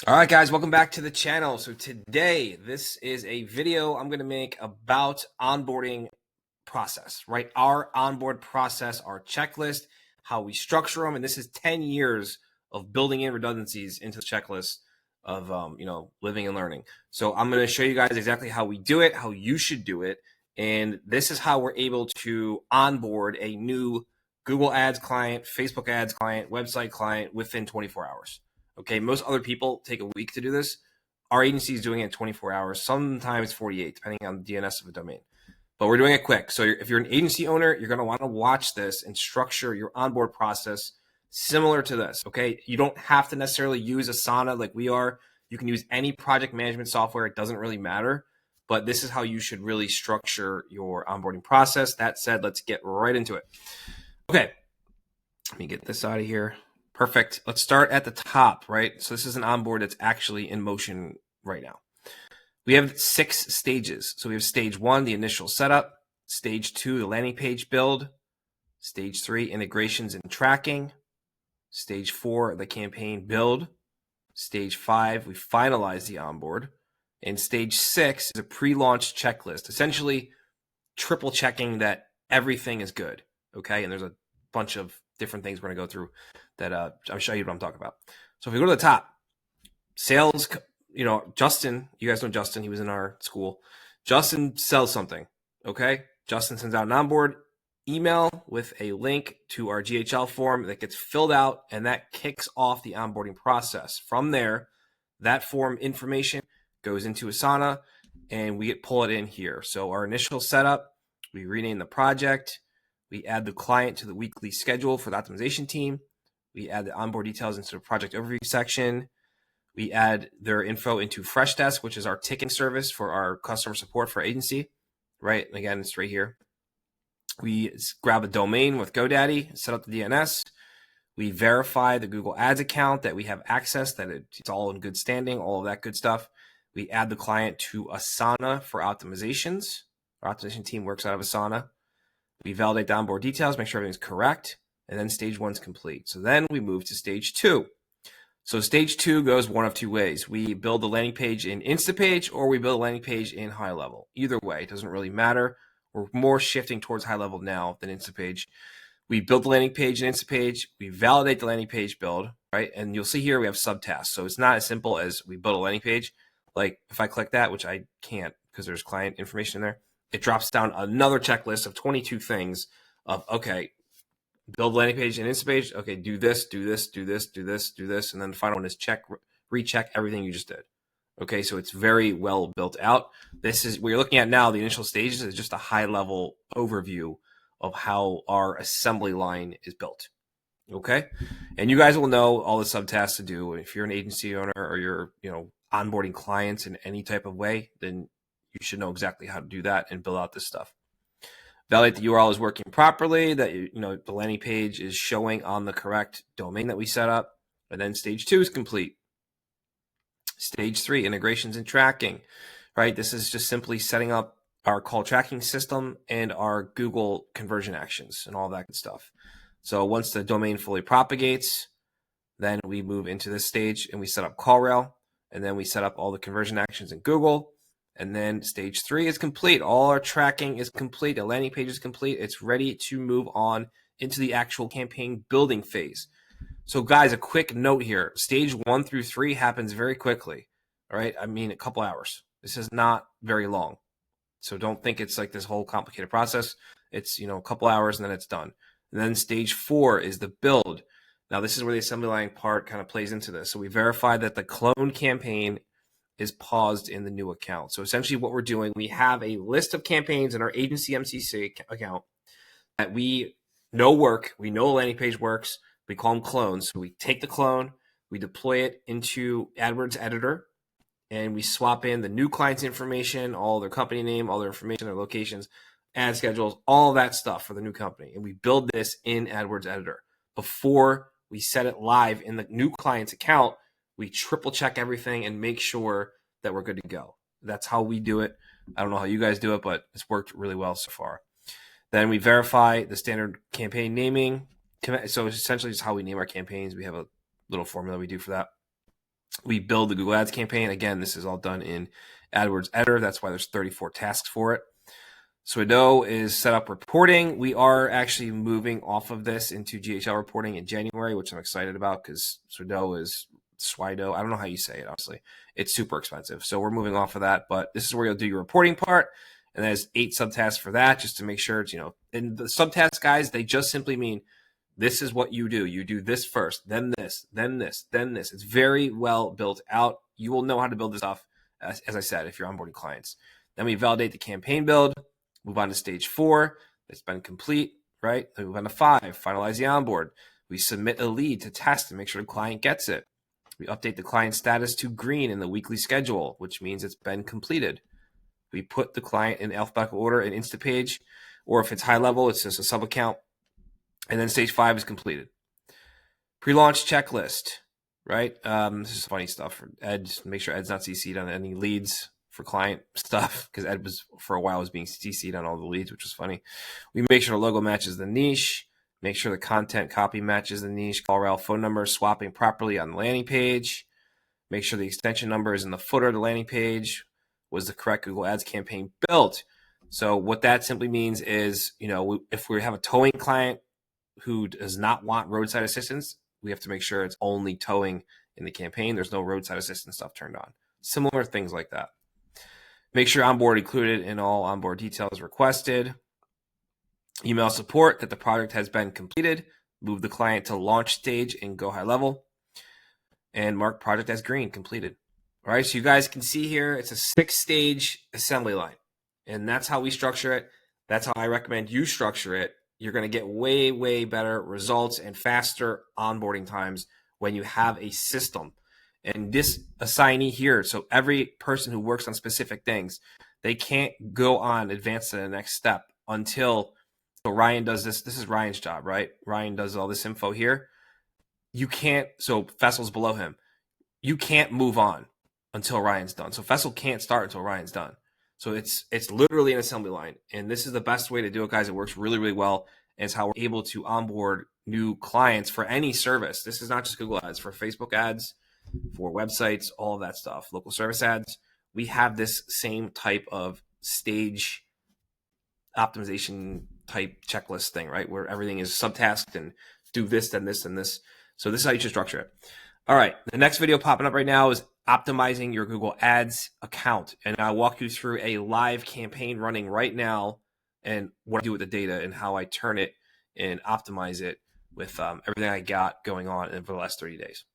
All right, guys, welcome back to the channel. So today, this is a video I'm going to make about onboarding process, right? Our onboard process, our checklist, how we structure them. And this is 10 years of building in redundancies into the checklist of, living and learning. So I'm going to show you guys exactly how we do it, how you should do it. And this is how we're able to onboard a new Google Ads client, Facebook Ads client, website client within 24 hours. Okay, most other people take a week to do this. Our agency is doing it in 24 hours, sometimes 48, depending on the DNS of a domain. But we're doing it quick. So if you're an agency owner, you're going to want to watch this and structure your onboard process similar to this. Okay, you don't have to necessarily use Asana like we are. You can use any project management software. It doesn't really matter. But this is how you should really structure your onboarding process. That said, let's get right into it. Okay, let me get this out of here. Perfect. Let's start at the top, right? So this is an onboard that's actually in motion right now. We have 6 stages. So we have stage 1, the initial setup, stage 2, the landing page build, stage 3, integrations and tracking, stage 4, the campaign build, stage 5, we finalize the onboard, and stage 6 is a pre-launch checklist, essentially triple checking that everything is good, okay? And there's a bunch of different things we're going to go through that I'll show you what I'm talking about. So if we go to the top, sales, Justin, you guys know Justin, he was in our school. Justin sells something, okay? Justin sends out an onboard email with a link to our GHL form that gets filled out, and that kicks off the onboarding process. From there, that form information goes into Asana, and we pull it in here. So our initial setup, we rename the project, we add the client to the weekly schedule for the optimization team, we add the onboard details into the project overview section, we add their info into Freshdesk, which is our ticketing service for our customer support for agency, right? And again, it's right here. We grab a domain with GoDaddy, set up the DNS. We verify the Google Ads account that we have access, that it's all in good standing, all of that good stuff. We add the client to Asana for optimizations. Our optimization team works out of Asana. We validate the onboard details, make sure everything's correct, and then stage 1's complete. So then we move to stage 2. So stage 2 goes one of two ways. We build the landing page in Instapage, or we build a landing page in High Level. Either way, it doesn't really matter. We're more shifting towards High Level now than Instapage. We build the landing page in Instapage. We validate the landing page build, right? And you'll see here we have subtasks. So it's not as simple as we build a landing page. Like if I click that, which I can't because there's client information in there, it drops down another checklist of 22 things of, okay, build landing page in Instapage. Okay, do this, do this, do this, do this, do this. And then the final one is recheck everything you just did. Okay, so it's very well built out. This is what you're looking at now. The initial stages is just a high level overview of how our assembly line is built. Okay, and you guys will know all the subtasks to do. If you're an agency owner or you're onboarding clients in any type of way, then you should know exactly how to do that and build out this stuff. Validate the URL is working properly, that the landing page is showing on the correct domain that we set up, and then stage 2 is complete. Stage 3, integrations and tracking, right? This is just simply setting up our call tracking system and our Google conversion actions and all that good stuff. So once the domain fully propagates, then we move into this stage and we set up CallRail, and then we set up all the conversion actions in Google. And then stage 3 is complete. All our tracking is complete. The landing page is complete. It's ready to move on into the actual campaign building phase. So guys, a quick note here. Stage 1 through 3 happens very quickly. All right. I mean, a couple hours. This is not very long. So don't think it's like this whole complicated process. It's, a couple hours and then it's done. And then stage 4 is the build. Now this is where the assembly line part kind of plays into this. So we verify that the clone campaign is paused in the new account. So essentially what we're doing, we have a list of campaigns in our agency MCC account that we know work. We know a landing page works. We call them clones. So we take the clone, we deploy it into AdWords Editor, and we swap in the new client's information, all their company name, all their information, their locations, ad schedules, all that stuff for the new company. And we build this in AdWords Editor. Before we set it live in the new client's account, we triple check everything and make sure that we're good to go. That's how we do it. I don't know how you guys do it, but it's worked really well so far. Then we verify the standard campaign naming. So it's essentially just how we name our campaigns. We have a little formula we do for that. We build the Google Ads campaign. Again, this is all done in AdWords Editor. That's why there's 34 tasks for it. Swido is set up reporting. We are actually moving off of this into GHL reporting in January, which I'm excited about because Swido. I don't know how you say it, honestly. It's super expensive. So we're moving off of that, but this is where you'll do your reporting part. And there's 8 subtasks for that, just to make sure it's, and the subtasks, guys, they just simply mean this is what you do. You do this first, then this, then this, then this. It's very well built out. You will know how to build this stuff, as I said, if you're onboarding clients. Then we validate the campaign build. Move on to stage 4. It's been complete, right? Then move on to 5. Finalize the onboard. We submit a lead to test and make sure the client gets it. We update the client status to green in the weekly schedule, which means it's been completed. We put the client in alphabetical order in Instapage, or if it's high level, it's just a sub account. And then stage 5 is completed. Pre-launch checklist, right? This is funny stuff for Ed. Just make sure Ed's not CC'd on any leads for client stuff, because Ed was, for a while, was being CC'd on all the leads, which was funny. We make sure the logo matches the niche, make sure the content copy matches the niche, call rel phone number swapping properly on the landing page, make sure the extension number is in the footer of the landing page, was the correct Google Ads campaign built. So what that simply means is, if we have a towing client who does not want roadside assistance, we have to make sure it's only towing in the campaign. There's no roadside assistance stuff turned on. Similar things like that. Make sure onboard included in all onboard details requested. Email support that the project has been completed. Move the client to launch stage and go high level. And mark project as green, completed. All right, so you guys can see here, it's a 6-stage assembly line. And that's how we structure it. That's how I recommend you structure it. You're going to get way, way better results and faster onboarding times when you have a system. And this assignee here, so every person who works on specific things, they can't go on advance to the next step until, so Ryan does this. This is Ryan's job, right? Ryan does all this info here. You can't, so Fessel's below him. You can't move on until Ryan's done. So Fessel can't start until Ryan's done. So it's literally an assembly line. And this is the best way to do it, guys. It works really, really well. And it's how we're able to onboard new clients for any service. This is not just Google Ads, for Facebook ads, for websites, all of that stuff, local service ads. We have this same type of stage optimization type checklist thing, right? Where everything is subtasked and do this, then this, and this. So this is how you should structure it. All right, the next video popping up right now is optimizing your Google Ads account. And I'll walk you through a live campaign running right now and what I do with the data and how I turn it and optimize it with everything I got going on over the last 30 days.